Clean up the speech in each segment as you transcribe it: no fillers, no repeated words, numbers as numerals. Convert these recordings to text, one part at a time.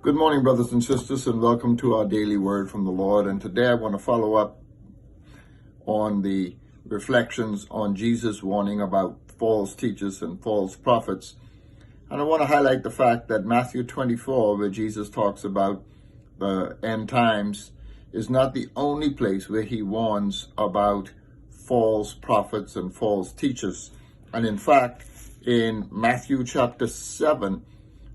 Good morning, brothers and sisters, and welcome to our daily word from the Lord. And today I want to follow up on the reflections on Jesus' warning about false teachers and false prophets. And I want to highlight the fact that Matthew 24, where Jesus talks about the end times, is not the only place where he warns about false prophets and false teachers. And in fact, in Matthew chapter 7,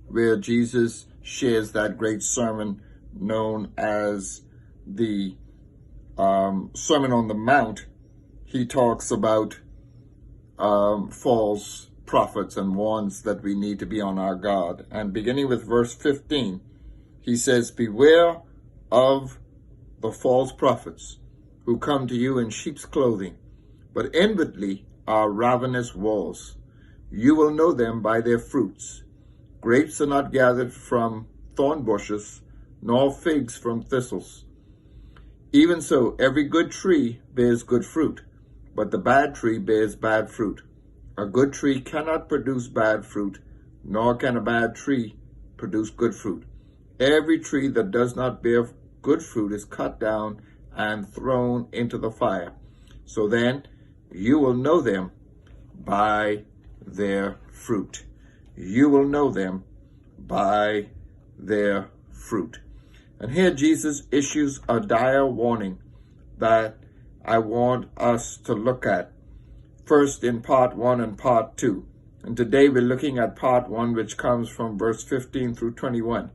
where Jesus shares that great sermon known as the Sermon on the Mount, he talks about false prophets and warns that we need to be on our guard. And beginning with verse 15, he says, "Beware of the false prophets who come to you in sheep's clothing, but inwardly are ravenous wolves. You will know them by their fruits. Grapes are not gathered from thorn bushes, nor figs from thistles. Even so, every good tree bears good fruit, but the bad tree bears bad fruit. A good tree cannot produce bad fruit, nor can a bad tree produce good fruit. Every tree that does not bear good fruit is cut down and thrown into the fire. So then you will know them by their fruit." You will know them by their fruit. And here Jesus issues a dire warning that I want us to look at first in part 1 and part 2. And today we're looking at part 1, which comes from verse 15 through 21.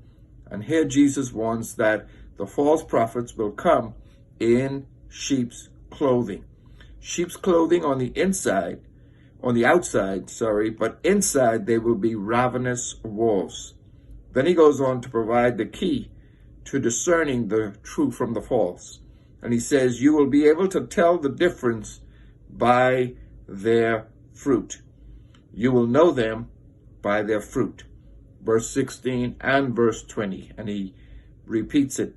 And here Jesus warns that the false prophets will come in sheep's clothing. Sheep's clothing on the outside, but inside they will be ravenous wolves. Then he goes on to provide the key to discerning the true from the false. And he says, you will be able to tell the difference by their fruit. You will know them by their fruit. Verse 16 and verse 20. And he repeats it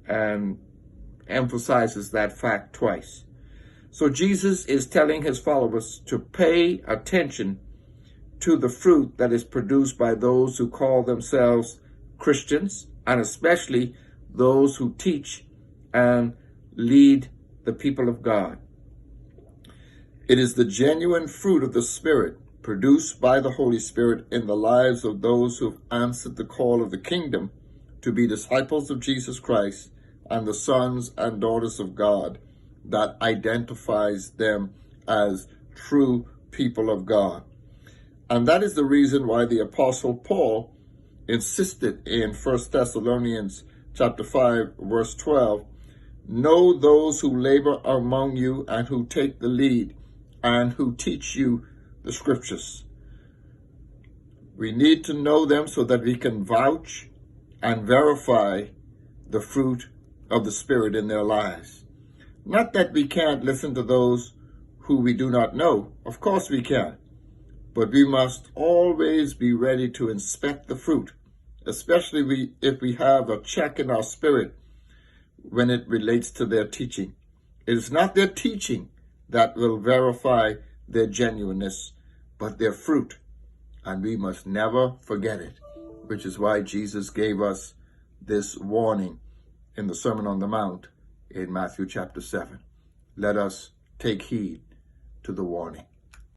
and emphasizes that fact twice. So Jesus is telling his followers to pay attention to the fruit that is produced by those who call themselves Christians, and especially those who teach and lead the people of God. It is the genuine fruit of the Spirit produced by the Holy Spirit in the lives of those who have answered the call of the kingdom to be disciples of Jesus Christ and the sons and daughters of God, that identifies them as true people of God. And that is the reason why the Apostle Paul insisted in 1 Thessalonians chapter 5, verse 12, know those who labor among you and who take the lead and who teach you the scriptures. We need to know them so that we can vouch and verify the fruit of the Spirit in their lives. Not that we can't listen to those who we do not know. Of course we can. But we must always be ready to inspect the fruit, especially if we have a check in our spirit when it relates to their teaching. It is not their teaching that will verify their genuineness, but their fruit. And we must never forget it, which is why Jesus gave us this warning in the Sermon on the Mount in Matthew chapter 7. Let us take heed to the warning.